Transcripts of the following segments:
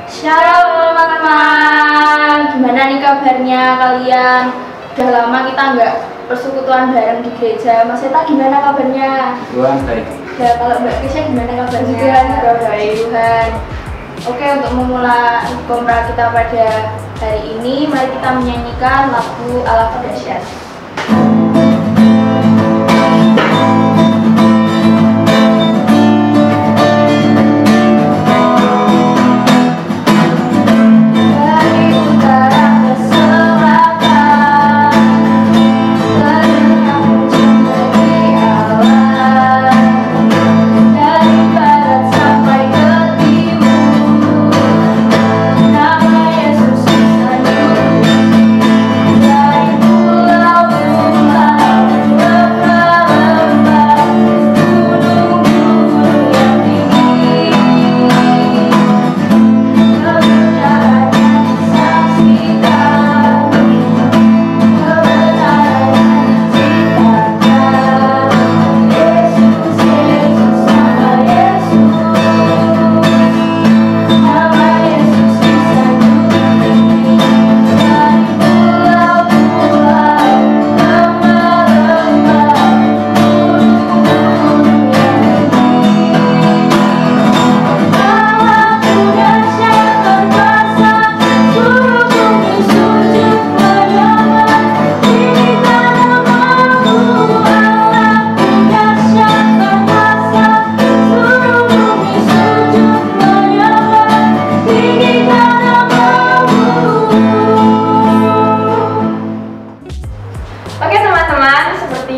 Shalom teman-teman, gimana nih kabarnya kalian? Udah lama kita nggak persekutuan bareng di gereja. Mas Eta gimana kabarnya? Tuhan baik. Ya, kalau Mbak Kisha gimana kabarnya? Tuhan juga baik Tuhan. Oke, untuk memulai komra kita pada hari ini, mari kita menyanyikan lagu Allah Dahsyat.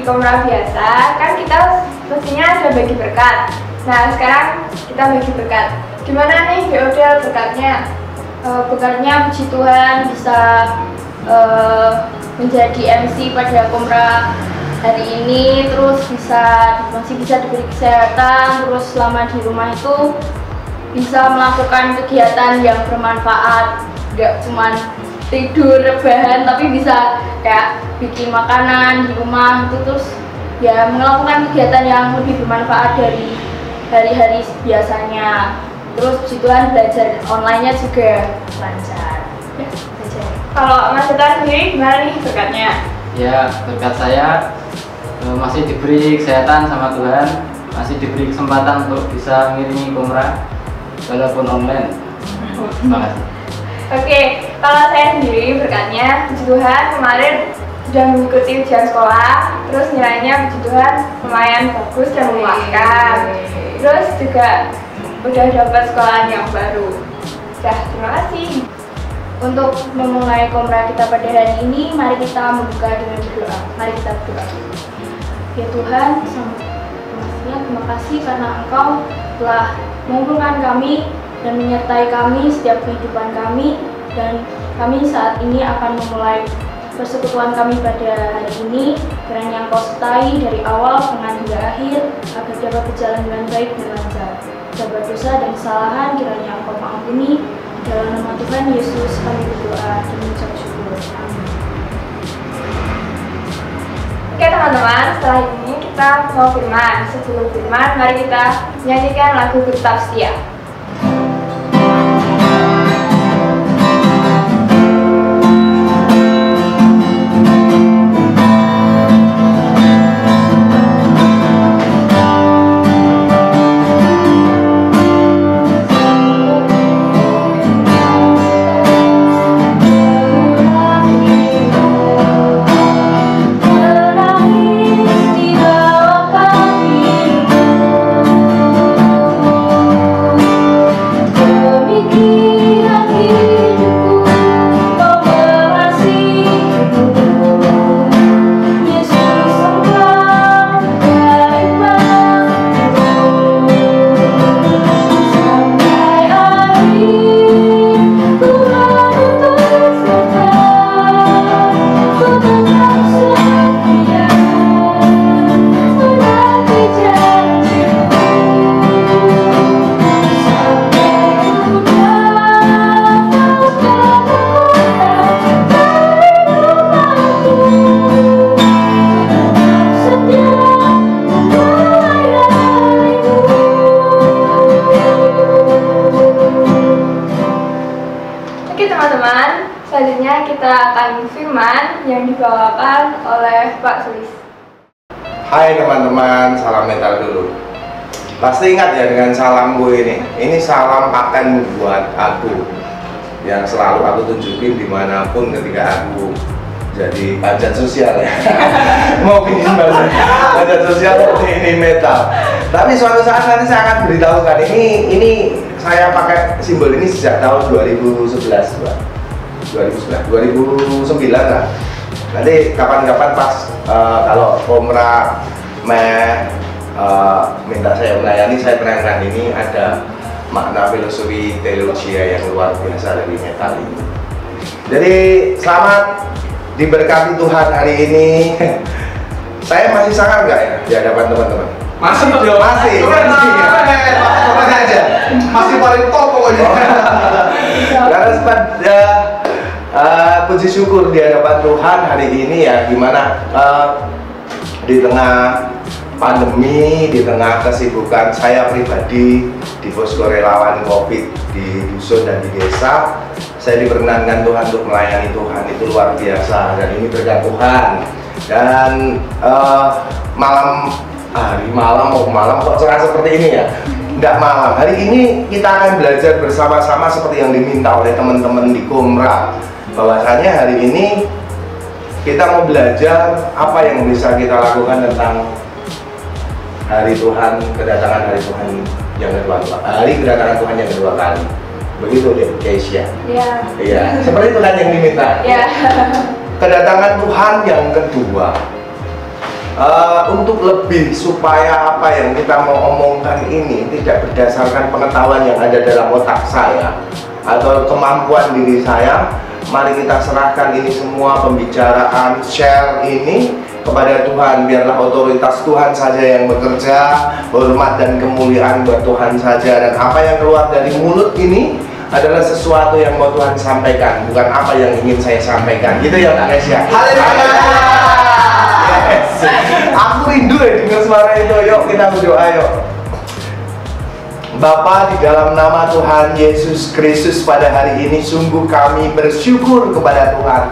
Komra biasa kan kita pastinya ada bagi berkat. Nah sekarang kita bagi berkat. Gimana nih Beodel berkatnya? Berkatnya puji Tuhan bisa menjadi MC pada Komra hari ini, terus masih bisa diberi kesehatan, terus selama di rumah itu bisa melakukan kegiatan yang bermanfaat, nggak cuman tidur rebahan, tapi bisa kayak bikin makanan di rumah itu, terus ya melakukan kegiatan yang lebih bermanfaat dari hari-hari biasanya. Terus puji Tuhan belajar online-nya juga lancar. Ya, belajar. Kalau Mas Eta sendiri gimana nih berkatnya? Ya, berkat saya masih diberi kesehatan sama Tuhan, masih diberi kesempatan untuk bisa mengiringi komra walaupun online. Terima kasih. Oke, kalau saya sendiri berkatnya puji Tuhan kemarin sudah mengikuti ujian sekolah, terus nilainya puji Tuhan lumayan bagus dan memuaskan. Terus juga udah dapat sekolahan yang baru. Terima kasih. Untuk memulai komra kita pada hari ini, mari kita membuka dengan berdoa. Mari kita berdoa. Ya Tuhan, terima kasih karena Engkau telah mengumpulkan kami dan menyertai kami setiap kehidupan kami, dan kami saat ini akan memulai persekutuan kami pada hari ini. Kiranya Engkau sertai dari awal, tengah hingga akhir, agar dapat berjalan dengan baik dan lancar. Segala dosa dan kesalahan kiranya Engkau mengampuni. Dalam nama Tuhan Yesus kami berdoa dan mengucap syukur. Amin. Oke teman-teman, setelah ini kita mau firman. Sebelum firman, mari kita nyanyikan lagu Tetap Setia. teman-teman, selanjutnya kita akan firman yang dibawakan oleh Pak Sulis. Hai teman-teman, salam metal dulu. Pasti ingat ya dengan salamku ini. Ini salam paten buat aku yang selalu aku tunjukin dimanapun ketika aku jadi pajak sosial ya. Mau bikin pajak sosial seperti ini metal. Tapi suatu saat nanti saya akan beritahukan ini saya pakai simbol ini sejak tahun 2011 2009 lah. Nanti kapan-kapan pas kalau Komra minta saya melayani, saya terangkan ini ada makna filosofi teologi yang luar biasa dari metal ini. Jadi selamat diberkati Tuhan hari ini. Saya masih sangar nggak ya di hadapan teman-teman? Masih dong. Masih. Coba aja. Masih paling top pokoknya. Karena pada puji syukur di hadapan Tuhan hari ini ya, gimana di tengah pandemi, di tengah kesibukan saya pribadi di posko relawan COVID di dusun dan di desa, saya diperkenankan Tuhan untuk melayani Tuhan. Itu luar biasa dan ini berkat Tuhan. Dan hari malam kok cerah seperti ini ya? Tidak malam. Hari ini kita akan belajar bersama-sama seperti yang diminta oleh teman-teman di Komra. Bahwasanya hari ini kita mau belajar apa yang bisa kita lakukan tentang hari Tuhan, kedatangan hari Tuhan yang kedua, hari kedatangan Tuhan yang kedua kali. Begitu deh, Keisha. Iya. Iya, seperti itu kan yang diminta. Iya. Kedatangan Tuhan yang kedua. Untuk lebih supaya apa yang kita mau omongkan ini tidak berdasarkan pengetahuan yang ada dalam otak saya atau kemampuan diri saya, mari kita serahkan ini semua pembicaraan, share ini kepada Tuhan. Biarlah otoritas Tuhan saja yang bekerja, hormat dan kemuliaan buat Tuhan saja. Dan apa yang keluar dari mulut ini adalah sesuatu yang mau Tuhan sampaikan, bukan apa yang ingin saya sampaikan. Gitu ya Kak Kesia. Haleluya. Yes. Aku rindu ya dengar suara itu. Yuk kita berdoa yuk. Bapa, di dalam nama Tuhan Yesus Kristus pada hari ini sungguh kami bersyukur kepada Tuhan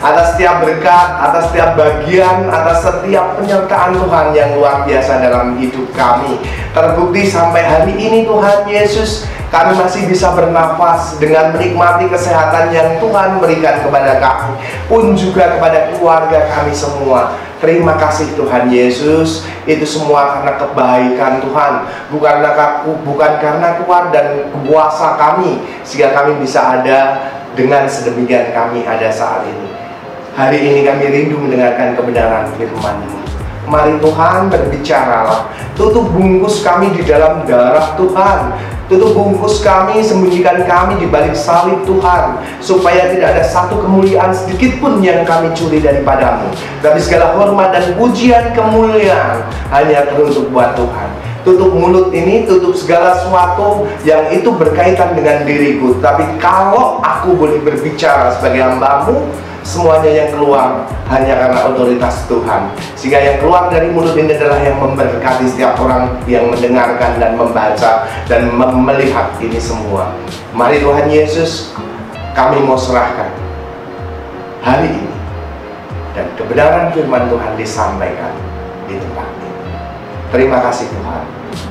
atas setiap berkat, atas setiap bagian, atas setiap penyertaan Tuhan yang luar biasa dalam hidup kami. Terbukti sampai hari ini Tuhan Yesus, kami masih bisa bernafas dengan menikmati kesehatan yang Tuhan berikan kepada kami, pun juga kepada keluarga kami semua. Terima kasih Tuhan Yesus, itu semua karena kebaikan Tuhan, bukan karena kuat dan kuasa kami, sehingga kami bisa ada dengan sedemikian kami ada saat ini. Hari ini kami rindu mendengarkan kebenaran firman-Mu. Mari Tuhan berbicaralah, tutup bungkus kami di dalam darah Tuhan, tutup bungkus kami, sembunyikan kami di balik salib Tuhan, supaya tidak ada satu kemuliaan sedikit pun yang kami curi daripada-Mu. Tapi segala hormat dan pujian kemuliaan hanya teruntuk buat Tuhan. Tutup mulut ini, tutup segala sesuatu yang itu berkaitan dengan diriku. Tapi kalau aku boleh berbicara sebagai hamba-Mu, semuanya yang keluar hanya karena otoritas Tuhan. Sehingga yang keluar dari mulut ini adalah yang memberkati setiap orang yang mendengarkan dan membaca dan melihat ini semua. Mari Tuhan Yesus, kami mau serahkan hari ini, dan kebenaran firman Tuhan disampaikan di tempat ini. Terima kasih Tuhan.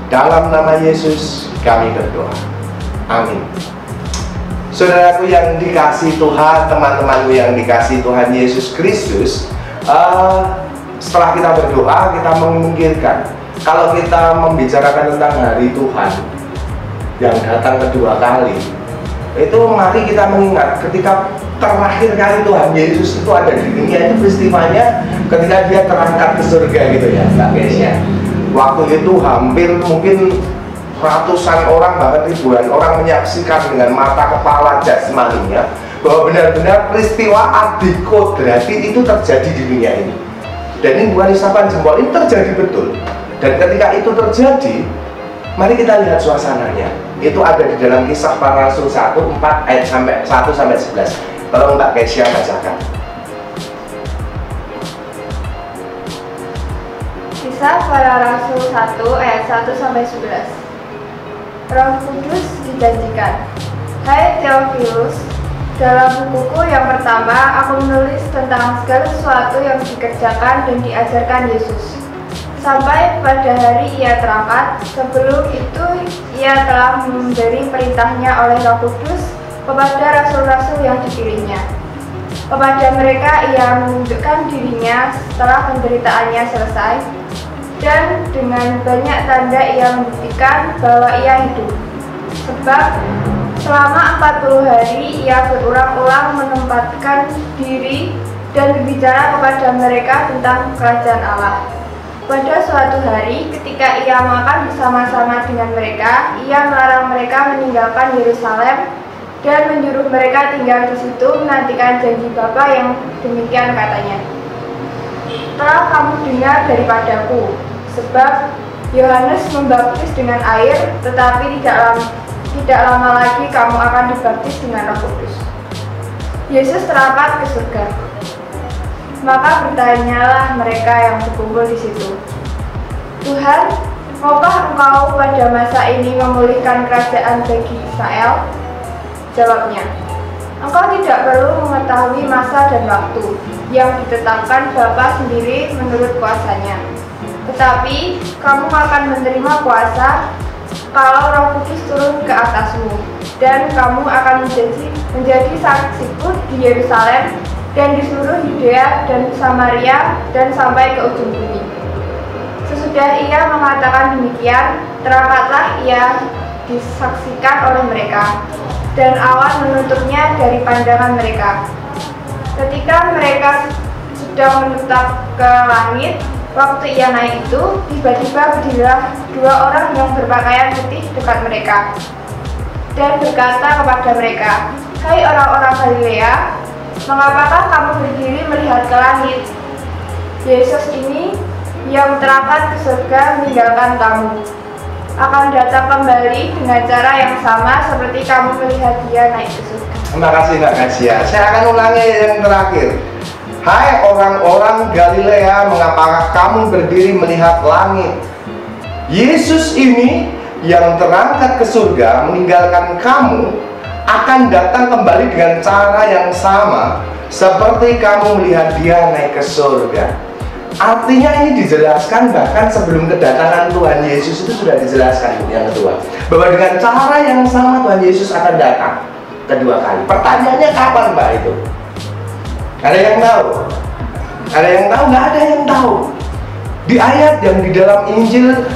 Dalam nama Yesus kami berdoa. Amin. Saudaraku yang dikasih Tuhan, teman-temanku yang dikasih Tuhan Yesus Kristus, setelah kita berdoa, kita memikirkan kalau kita membicarakan tentang hari Tuhan yang datang kedua kali, itu mari kita mengingat ketika terakhir kali Tuhan Yesus itu ada di dunia, itu peristiwanya ketika dia terangkat ke surga gitu ya Mbak Kesia. Waktu itu hampir mungkin ratusan orang, bahkan ribuan orang menyaksikan dengan mata kepala jasmaninya bahwa benar-benar peristiwa adi kodrati itu terjadi di dunia ini. Dan ini bukan isapan jempol, ini terjadi betul. Dan ketika itu terjadi, mari kita lihat suasananya. Itu ada di dalam Kisah Para Rasul 1, 4 ayat 1-11. Tolong Mbak Kesia bacakan. Kisah Para Rasul 1 ayat 1-11. Roh Kudus dijanjikan. Hai Theophilus, Dalam bukuku yang pertama, aku menulis tentang segala sesuatu yang dikerjakan dan diajarkan Yesus. Sampai pada hari ia terangkat, sebelum itu ia telah memberi perintahnya oleh Roh Kudus kepada rasul-rasul yang dipilihnya. Kepada mereka ia menunjukkan dirinya setelah penderitaannya selesai, dan dengan banyak tanda ia membuktikan bahwa ia hidup. Sebab selama 40 hari ia berulang-ulang menempatkan diri dan berbicara kepada mereka tentang kerajaan Allah. Pada suatu hari ketika ia makan bersama-sama dengan mereka, ia melarang mereka meninggalkan Yerusalem dan menyuruh mereka tinggal di situ menantikan janji Bapa yang demikian katanya. Telah kamu dengar daripadaku, sebab Yohanes membaptis dengan air, tetapi tidak lama lagi kamu akan dibaptis dengan Roh Kudus. Yesus terangkat ke surga. Maka bertanyalah mereka yang berkumpul di situ, Tuhan, maukah Engkau pada masa ini memulihkan kerajaan bagi Israel? Jawabnya, Engkau tidak perlu mengetahui masa dan waktu yang ditetapkan Bapa sendiri menurut kuasanya. Tetapi kamu akan menerima kuasa kalau Roh Kudus turun ke atasmu, dan kamu akan menjadi saksiku di Yerusalem dan di seluruh Yudea dan Samaria dan sampai ke ujung bumi. Sesudah ia mengatakan demikian, terangkatlah ia disaksikan oleh mereka, dan awan menutupnya dari pandangan mereka. Ketika mereka sedang menatap ke langit, waktu ia naik itu, tiba-tiba berdirilah dua orang yang berpakaian putih dekat mereka, dan berkata kepada mereka, Hai orang-orang Galilea, mengapakah kamu berdiri melihat ke langit? Yesus ini yang terangkat ke surga meninggalkan kamu akan datang kembali dengan cara yang sama seperti kamu melihat dia naik ke surga. Terima kasih Mbak Kasia. Saya akan ulangi yang terakhir. Hai orang-orang Galilea, mengapakah kamu berdiri melihat langit? Yesus ini yang terangkat ke surga meninggalkan kamu akan datang kembali dengan cara yang sama seperti kamu melihat dia naik ke surga. Artinya ini dijelaskan bahkan sebelum kedatangan Tuhan Yesus itu sudah dijelaskan yang kedua, bahwa dengan cara yang sama Tuhan Yesus akan datang kedua kali. Pertanyaannya kapan Mbak itu? Ada yang tahu? Ada yang tahu? Nggak ada yang tahu. Di ayat yang di dalam Injil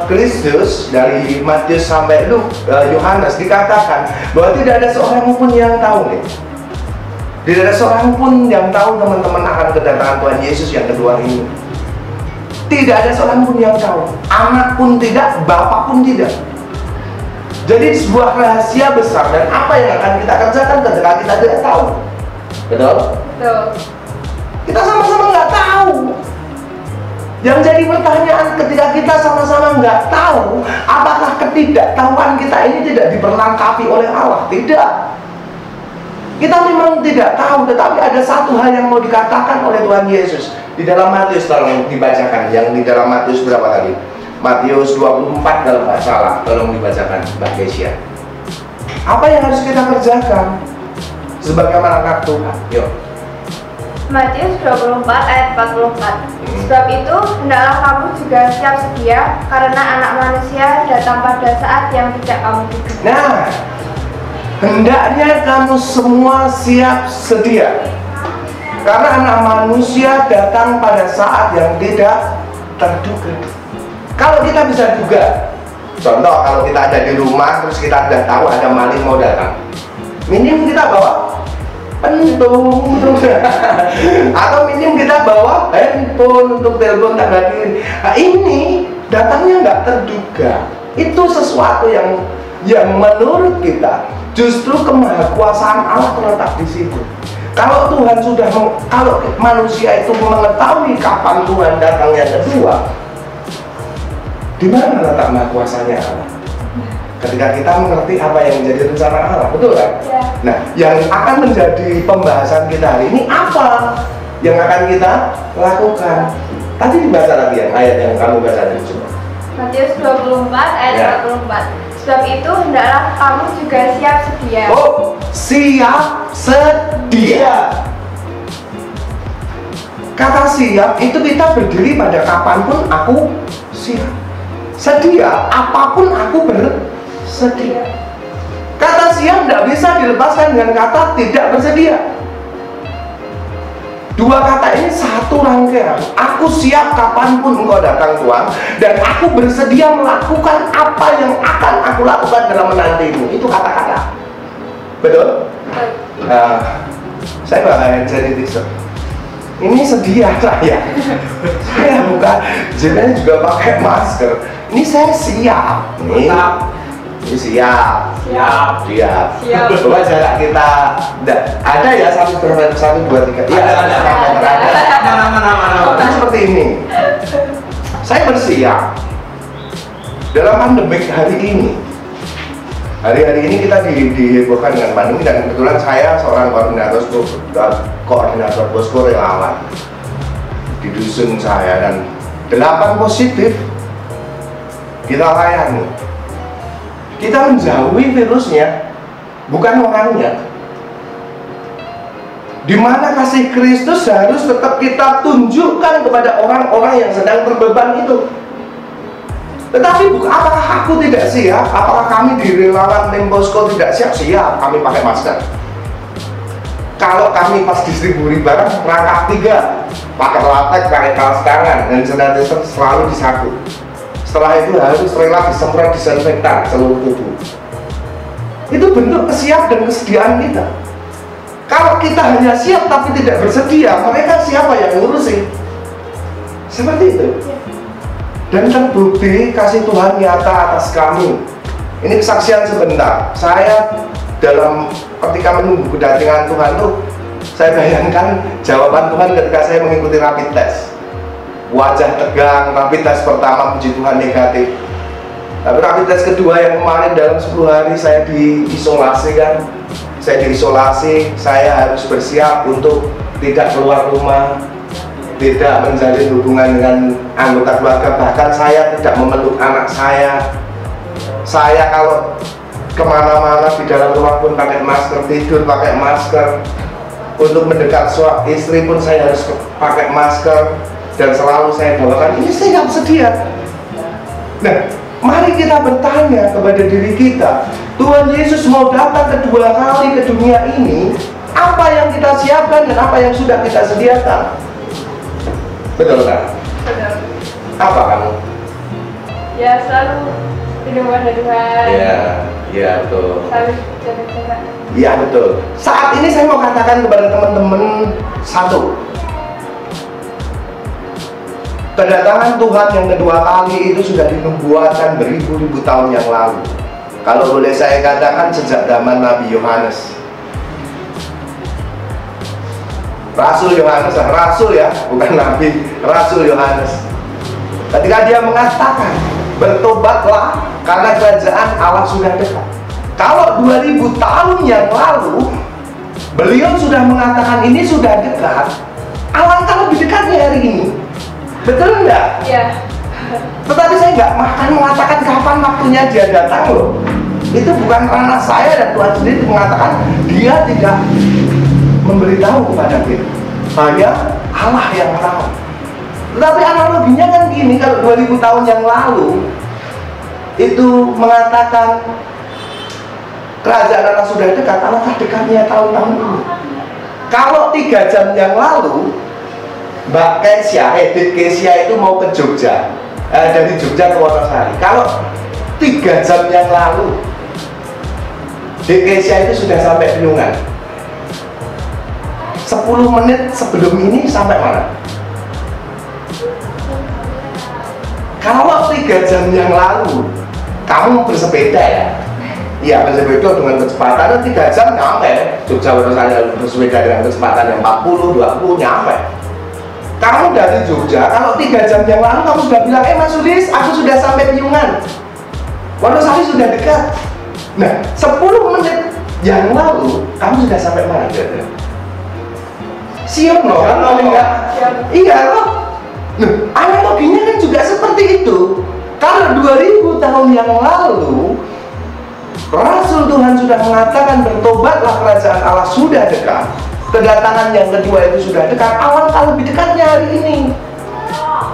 Kristus dari Matius sampai Yohanes dikatakan bahwa tidak ada seorang pun yang tahu nih. Tidak ada seorang pun yang tahu teman-teman akan kedatangan Tuhan Yesus yang kedua ini. Tidak ada seorang pun yang tahu. Anak pun tidak, bapak pun tidak. Jadi sebuah rahasia besar, dan apa yang akan kita kerjakan ketika kita tidak tahu. Betul? Betul. Kita sama-sama nggak tahu. Yang jadi pertanyaan ketika kita sama-sama nggak tahu, apakah ketidaktahuan kita ini tidak diperlengkapi oleh Allah? Tidak. Kita memang tidak tahu, tetapi ada satu hal yang mau dikatakan oleh Tuhan Yesus di dalam Matius. Tolong dibacakan yang di dalam Matius berapa tadi? Matius 24 kalau nggak salah. Tolong dibacakan Mbak Kesia. Apa yang harus kita kerjakan sebagai anak Tuhan? Yuk. Matius 24 ayat 44. Sebab itu hendaklah kamu juga siap sedia, karena anak manusia datang pada saat yang tidak kamu duga. Nah, hendaknya kamu semua siap sedia, karena anak manusia datang pada saat yang tidak terduga. Kalau kita bisa duga, contoh kalau kita ada di rumah terus kita sudah tahu ada maling mau datang, minim kita bawa pentung atau minim kita bawa handphone untuk telepon tangga kiri. Nah, ini datangnya nggak terduga. Itu sesuatu yang menurut kita justru kemahakuasaan Allah terletak di situ. Kalau Tuhan sudah kalau manusia itu mengetahui kapan Tuhan datang yang kedua, di mana letak kemahakuasaannya Allah? Ketika kita mengerti apa yang menjadi rencana Allah, betul kan? Ya. Nah, yang akan menjadi pembahasan kita hari ini apa yang akan kita lakukan? Tadi dibaca lagi yang ayat yang kamu baca tadi coba. Matius 24 ayat Ya. 44. Sebab itu hendaklah kamu juga siap sedia. Oh, siap sedia. Kata siap itu kita berdiri pada kapanpun aku siap. Sedia, apapun aku bersedia. Kata siap tidak bisa dilepaskan dengan kata tidak bersedia. Dua kata ini satu rangkaian. Aku siap kapanpun engkau datang Tuhan, dan aku bersedia melakukan apa yang akan aku lakukan dalam menantimu. Itu kata-kata. Betul? Saya bakalan jadi teaser. Ini sedia lah ya. Saya bukan, jenanya juga pakai masker. Ini saya siap. Nih. Ini siap. Siap. Coba jarak kita. Ada ya 1, 2, 3. Iya, ada. Mana. Seperti ini. Saya bersiap. Dalam pandemik hari ini. Hari-hari ini kita dihebohkan dengan pandemi, dan kebetulan saya seorang koordinator posko relawan di dusun saya, dan 8 positif kita layani. Kita menjauhi virusnya, bukan orangnya. Di mana kasih Kristus harus tetap kita tunjukkan kepada orang-orang yang sedang berbeban itu. Tetapi apakah aku tidak siap? Apakah kami di relawan tim posko tidak siap? Siap, kami pakai masker. Kalau kami pas distribusi barang, rangkap 3, pakai latex, pakai kaos tangan, dan sanitizer selalu disapu. Setelah itu harus rela disemprot disinfektan seluruh tubuh. Itu bentuk kesiap dan kesediaan kita. Kalau kita hanya siap tapi tidak bersedia, mereka siapa yang ngurusin? Seperti itu. Dan terbukti kasih Tuhan nyata atas kami. Ini kesaksian sebentar. Saya ketika menunggu kedatangan Tuhan tuh, saya bayangkan jawaban Tuhan ketika saya mengikuti rapid test. Wajah tegang, rapid test pertama puji Tuhan negatif. Tapi rapid test kedua yang kemarin dalam 10 hari saya diisolasi kan. Saya diisolasi, saya harus bersiap untuk tidak keluar rumah, tidak menjalin hubungan dengan anggota keluarga, bahkan saya tidak memeluk anak saya. Saya kalau kemana-mana di dalam rumah pun pakai masker, tidur pakai masker, untuk mendekat istri pun saya harus pakai masker, dan selalu saya bawakan ini, saya nggak sedia. Nah, mari kita bertanya kepada diri kita, Tuhan Yesus mau datang kedua kali ke dunia ini, apa yang kita siapkan dan apa yang sudah kita sediakan? Betul kan? Betul. Apa kamu? Ya, selalu minum dari Tuhan. Iya betul. Selalu jaga-jaga. Iya betul. Saat ini saya mau katakan kepada teman-teman satu. Kedatangan Tuhan yang kedua kali itu sudah dinubuatkan beribu-ribu tahun yang lalu. Kalau boleh saya katakan sejak zaman Nabi Yohanes. Rasul Yohanes, Rasul ya, bukan Nabi, Rasul Yohanes. Ketika dia mengatakan, bertobatlah karena kerajaan Allah sudah dekat. Kalau 2000 tahun yang lalu beliau sudah mengatakan ini sudah dekat, alangkah lebih dekatnya hari ini. Betul enggak? Iya. Tetapi saya nggak akan mengatakan kapan waktunya dia datang loh. Itu bukan ranah saya, dan Tuhan sendiri mengatakan dia tidak memberitahu kepada kita, hanya Allah yang tahu. Tetapi analoginya kan gini, kalau 2000 tahun yang lalu itu mengatakan kerajaan Allah sudah dekat, alangkah dekatnya tahun-tahun ini. Kalau 3 jam yang lalu Mbak Kesia, Edith Kesia itu mau ke Jogja, dari Jogja ke Wonosari. Kalau 3 jam yang lalu Edith Kesia itu sudah sampai Piungan. 10 menit sebelum ini sampai mana? Kalau 3 jam yang lalu kamu bersepeda ya? Iya, bersepeda dengan kecepatan 3 jam nyampe Jogja Wonosari, bersepeda dengan kecepatan yang 40, 20 nyampe. Kamu dari Jogja, kalau 3 jam yang lalu kamu sudah bilang, Mas Sulis, aku sudah sampai Piungan, Wonosari sudah dekat. Nah, 10 menit yang lalu kamu sudah sampai mana kira-kira? Siap loh kan, enggak? Iya loh. Nah, analoginya kan juga seperti itu. Kalau 2000 tahun yang lalu Rasul Tuhan sudah mengatakan bertobatlah kerajaan Allah sudah dekat, kedatangan yang kedua itu sudah dekat, alangkah lebih dekatnya hari ini.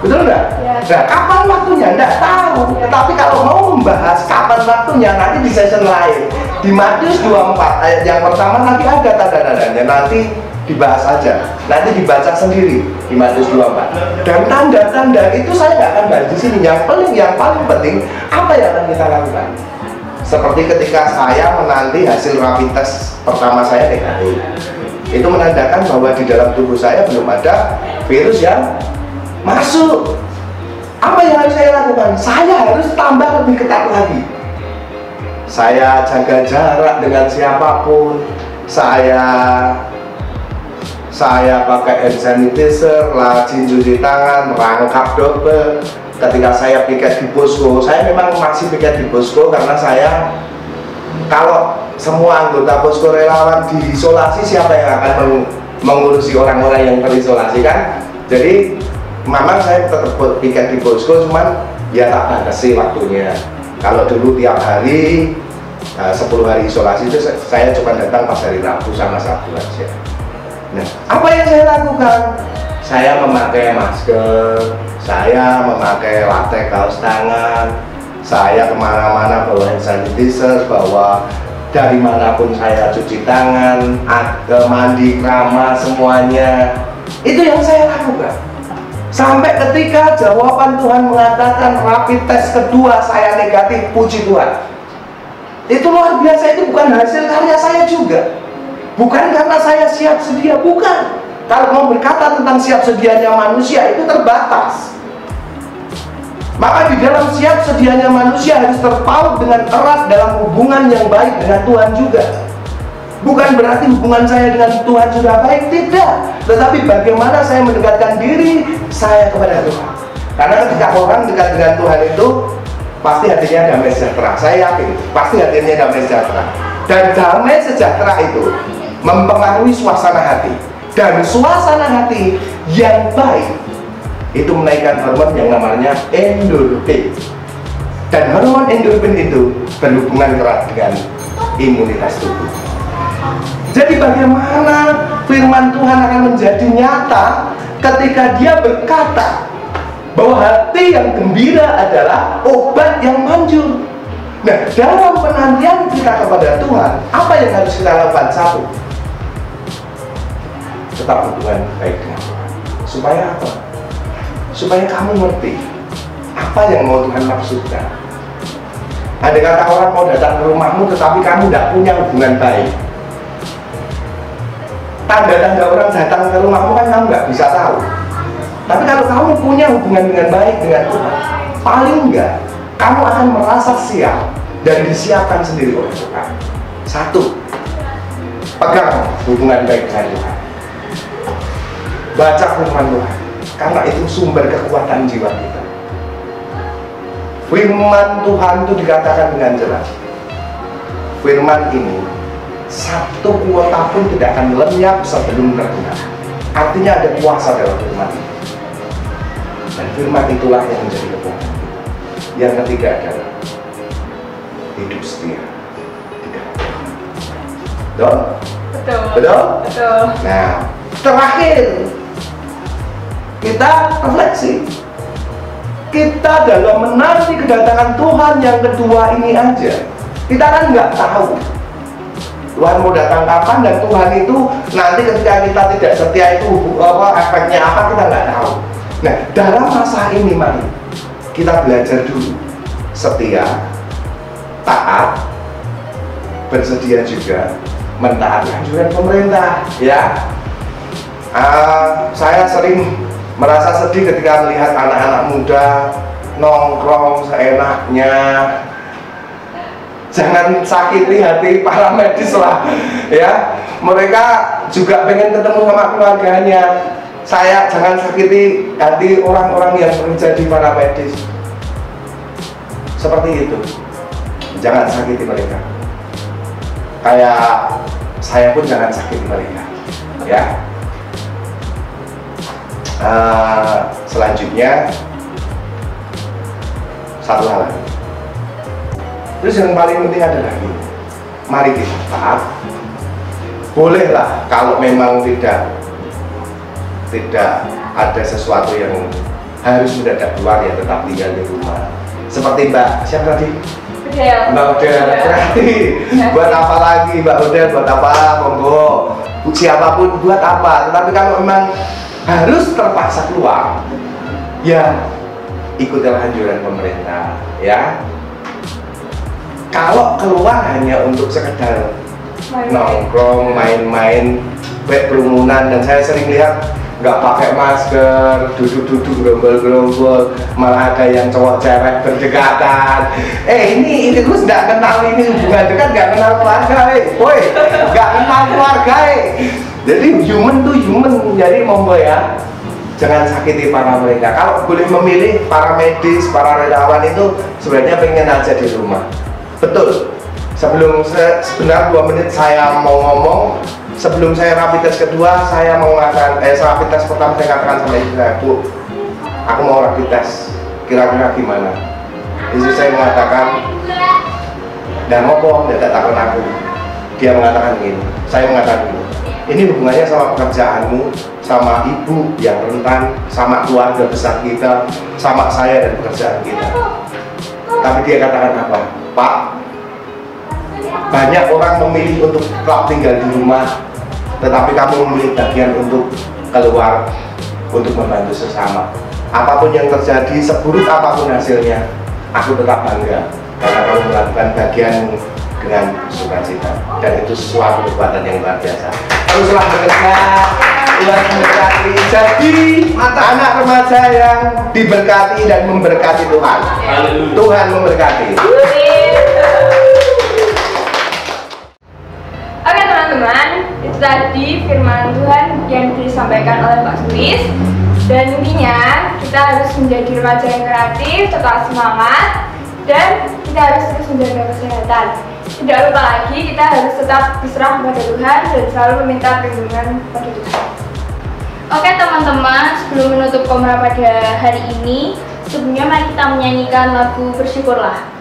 Betul nggak? Ya. Nah, kapan waktunya? Nggak tahu. Tetapi kalau mau membahas kapan waktunya, nanti di session lain. Di Matius 24 ayat yang pertama nanti ada tanda-tandanya. Nanti dibahas aja. Nanti dibaca sendiri di Matius 24. Dan tanda-tanda itu saya nggak akan bahas di sini. Yang paling penting apa yang akan kita lakukan? Seperti ketika saya menanti hasil rapid test pertama saya negatif. Itu menandakan bahwa di dalam tubuh saya belum ada virus yang masuk. Apa yang harus saya lakukan? Saya harus tambah lebih ketat lagi. Saya jaga jarak dengan siapapun. Saya pakai hand sanitizer, rajin cuci tangan, rangkap double. Ketika saya piket di posko, saya memang masih piket di posko karena saya, kalau semua anggota posko relawan diisolasi, siapa yang akan mengurusi orang-orang yang terisolasi kan? Jadi memang saya tetap piket di posko, cuman ya tak batasi waktunya. Kalau dulu tiap hari 10 hari isolasi itu saya cuma datang pas hari Rabu sama Sabtu aja. Nah, apa yang saya lakukan? Saya memakai masker, saya memakai latex kaos tangan, saya kemana-mana bawa hand sanitizer, bawa dari manapun saya cuci tangan, mandi, keramas, semuanya. Itu yang saya lakukan. Sampai ketika jawaban Tuhan mengatakan rapid test kedua saya negatif, puji Tuhan. Itu luar biasa, itu bukan hasil karya saya juga. Bukan karena saya siap sedia, bukan. Kalau mau berkata tentang siap sedianya manusia, itu terbatas. Maka di dalam siap sedianya manusia harus terpaut dengan erat dalam hubungan yang baik dengan Tuhan juga. Bukan berarti hubungan saya dengan Tuhan sudah baik, tidak. Tetapi bagaimana saya mendekatkan diri saya kepada Tuhan. Karena ketika orang dekat dengan Tuhan itu pasti hatinya damai sejahtera. Saya yakin, pasti hatinya damai sejahtera. Dan damai sejahtera itu mempengaruhi suasana hati. Dan suasana hati yang baik itu menaikkan hormon yang namanya endorfin. Dan hormon endorfin itu berhubungan erat dengan imunitas tubuh. Jadi bagaimana firman Tuhan akan menjadi nyata ketika dia berkata bahwa hati yang gembira adalah obat yang manjur. Nah, dalam penantian kita kepada Tuhan, apa yang harus kita lakukan? Satu, tetap hubungan baik dengan Tuhan. Supaya apa? Supaya kamu ngerti apa yang mau Tuhan maksudkan. Ada kata orang mau datang ke rumahmu tetapi kamu tidak punya hubungan baik. Tanda-tanda orang datang ke rumahmu kan kamu nggak bisa tahu. Tapi kalau kamu punya hubungan dengan baik dengan Tuhan, paling enggak kamu akan merasa siap dan disiapkan sendiri oleh Tuhan. Satu, pegang hubungan baik dengan Tuhan. Baca firman Tuhan, karena itu sumber kekuatan jiwa kita. Firman Tuhan itu dikatakan dengan jelas. Firman ini satu kuota pun tidak akan lenyap sebelum terdengar. Artinya ada kuasa dalam firman ini. Dan firman itulah yang menjadi kekuatan kita. Yang ketiga adalah hidup setia. Betul? Betul. Betul? Betul. Nah, terakhir kita refleksi. Kita dalam menanti kedatangan Tuhan yang kedua ini aja, kita kan nggak tahu Tuhan mau datang kapan, dan Tuhan itu nanti ketika kita tidak setia itu efeknya apa, kita nggak tahu. Nah, dalam masa ini mari kita belajar dulu setia, taat, bersedia juga mentaati anjuran pemerintah. Ya, saya sering merasa sedih ketika melihat anak-anak muda nongkrong seenaknya. Jangan sakiti hati para medis lah, ya. Mereka juga pengen ketemu sama keluarganya. Saya jangan sakiti hati orang-orang yang bekerja di para medis. Seperti itu. Jangan sakiti mereka. Kayak saya pun jangan sakiti mereka, ya. Selanjutnya satu hal lagi. Terus yang paling penting adalah ini, mari kita taat, bolehlah kalau memang tidak ada sesuatu yang harus mendadak keluar ya tetap tinggal di rumah. Seperti Mbak siapa tadi? Mbak Udel, berarti buat apa lagi Mbak Udel, buat apa, monggo siapapun buat apa. Tetapi kalau memang harus terpaksa keluar, ya ikutilah anjuran pemerintah ya. Kalau keluar hanya untuk sekedar nongkrong, main-main, kerumunan, dan saya sering lihat nggak pakai masker, duduk-duduk, gerombol-gerombol, malah ada yang cowok cewek berdekatan. Ini Gus nggak kenal, ini hubungan dekat, nggak kenal keluarga, woi, nggak kenal keluarga. Jadi human tuh human, jadi monggo ya, jangan sakiti para mereka. Kalau boleh memilih, para medis, para relawan itu sebenarnya pengen aja di rumah. Betul. Sebentar 2 menit saya mau ngomong. Sebelum saya rapid test kedua, saya mau mengatakan, rapid test pertama saya katakan sama ibu saya, Bu, aku mau rapid test, kira-kira gimana? Istri saya mengatakan, dan ngopo, tidak takut aku. Dia mengatakan gini, saya mengatakan gini, ini hubungannya sama pekerjaanmu, sama ibu yang rentan, sama keluarga besar kita, sama saya dan pekerjaan kita. Tapi dia katakan apa? Pak, banyak orang memilih untuk tetap tinggal di rumah, tetapi kamu memilih bagian untuk keluar, untuk membantu sesama. Apapun yang terjadi, seburuk apapun hasilnya, aku tetap bangga karena kamu melakukan bagianmu dengan sukacita, dan itu sesuatu perbuatan yang luar biasa. Teruslah bekerja, Tuhan memberkati. Jadi anak remaja yang diberkati dan memberkati Tuhan. Tuhan memberkati. Oke teman-teman, itu tadi firman Tuhan yang disampaikan oleh Pak Sulis. Dan intinya kita harus menjadi remaja yang kreatif, tetap semangat, dan kita harus terus menjaga kesehatan. Tidak lupa lagi, kita harus tetap berserah kepada Tuhan dan selalu meminta perlindungan pada Tuhan. Oke teman-teman, sebelum menutup Komra pada hari ini, sebelumnya mari kita menyanyikan lagu Bersyukurlah.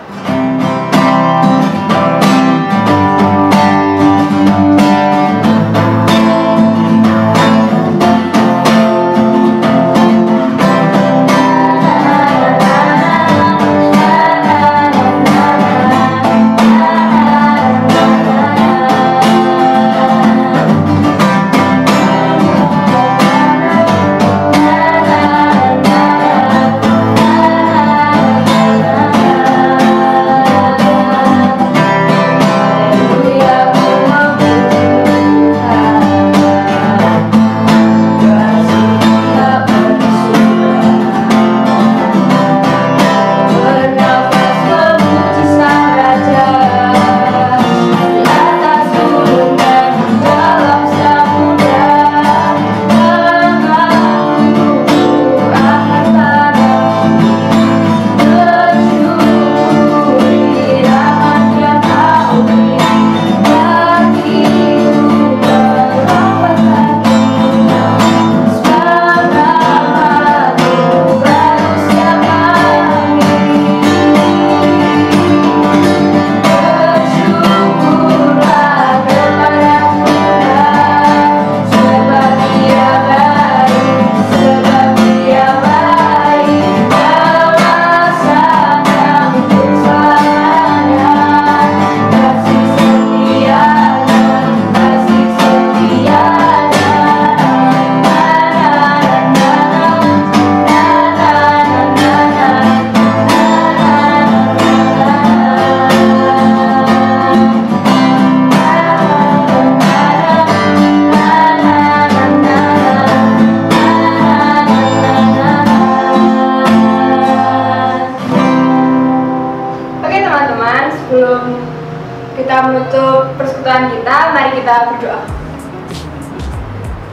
menutup persekutuan kita, mari kita berdoa.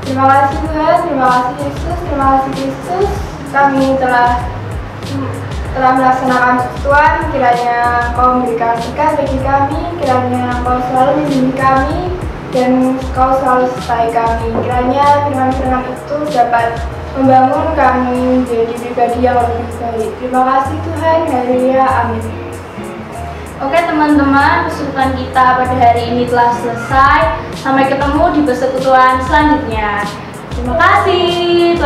Terima kasih Tuhan, terima kasih Yesus, terima kasih Kristus. Kami telah melaksanakan persekutuan. Kiranya Engkau memberikan berkat bagi kami, kiranya Engkau selalu melindungi kami, dan Engkau selalu sertai kami. Kiranya firman-firman itu dapat membangun kami menjadi pribadi yang lebih baik. Terima kasih Tuhan, haleluya, amin. Oke teman-teman, persekutuan kita pada hari ini telah selesai. Sampai ketemu di persekutuan selanjutnya. Terima kasih.